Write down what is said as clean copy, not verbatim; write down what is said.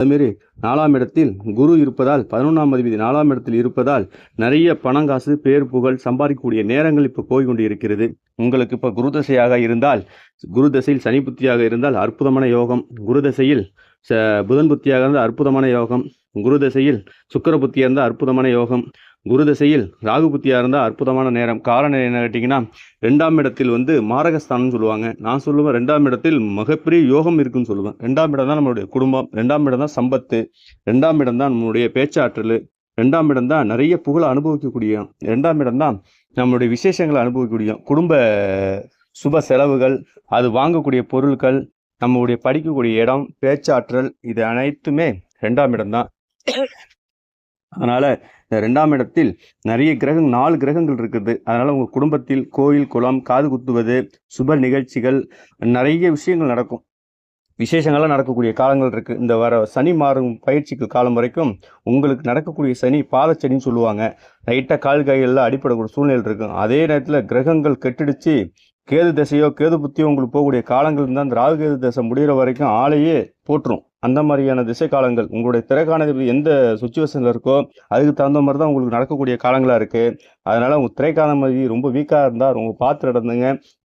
அதுமாரி 4ஆம் இடத்தில் குரு இருப்பதால் 11ஆம் அதிபதி 4ஆம் இடத்தில் இருப்பதால் நிறைய பணங்காசு பேர் புகழ் சம்பாதிக்கக்கூடிய நேரங்கள் இப்போ போய் கொண்டு இருக்கிறது. உங்களுக்கு இப்போ குரு தசையாக இருந்தால், குரு தசையில் சனி புத்தியாக இருந்தால் அற்புதமான யோகம். குரு தசையில் புதன் புத்தியாக இருந்தால் அற்புதமான யோகம். குரு தசையில் சுக்கிர புத்தியாக இருந்தால் அற்புதமான யோகம். குரு தசையில் ராகு புத்தியாக இருந்தால் அற்புதமான நேரம். காரணம் என்ன கேட்டிங்கன்னா, 2ஆம் இடத்தில் மாரகஸ்தானம்னு சொல்லுவாங்க. நான் சொல்லுவேன் 2ஆம் இடத்தில் மிகப்பெரிய யோகம் இருக்குன்னு சொல்லுவேன். 2ஆம் இடம் தான் நம்மளுடைய குடும்பம், 2ஆம் இடம் தான் சம்பத்து, 2ஆம் இடம் தான் நம்மளுடைய பேச்சாற்றல், 2ஆம் இடம் தான் நிறைய புகழை அனுபவிக்கக்கூடிய, 2ஆம் இடம் தான் நம்மளுடைய விசேஷங்களை அனுபவிக்கக்கூடிய, குடும்ப சுப செலவுகள், அது வாங்கக்கூடிய பொருட்கள், நம்மளுடைய படிக்கக்கூடிய இடம், பேச்சாற்றல், இது அனைத்துமே 2ஆம் இடம் தான். அதனால் இந்த 2ஆம் இடத்தில் நிறைய 4 கிரகங்கள் இருக்குது. அதனால் உங்கள் குடும்பத்தில் கோயில் குளம் காது குத்துவது சுப நிகழ்ச்சிகள் நிறைய விஷயங்கள் நடக்கும். விசேஷங்கள்லாம் நடக்கக்கூடிய காலங்கள் இருக்குது. இந்த வர சனி மாறும் பயிற்சிக்கு காலம் வரைக்கும் உங்களுக்கு நடக்கக்கூடிய சனி பாதச்சனின்னு சொல்லுவாங்க. லைட்டாக கால் கைகளில் அடிப்படக்கூடிய சூழ்நிலை இருக்கும். அதே நேரத்தில் கிரகங்கள் கெட்டுடுச்சு கேது தசையோ கேது புத்தியோ உங்களுக்கு போகக்கூடிய காலங்கள் இருந்தால் அந்த ராகு கேது தசை முடிகிற வரைக்கும் ஆளையே போட்டுரும். அந்த மாதிரியான திசை காலங்கள் உங்களுடைய திரைக்காணது எந்த சுச்சுவேஷனில் இருக்கோ அதுக்கு தகுந்த மாதிரி தான் உங்களுக்கு நடக்கக்கூடிய காலங்களாக இருக்குது. அதனால் உங்கள் திரைக்காண மாதிரி ரொம்ப வீக்காக இருந்தால் ரொம்ப பார்த்து நடந்துங்க.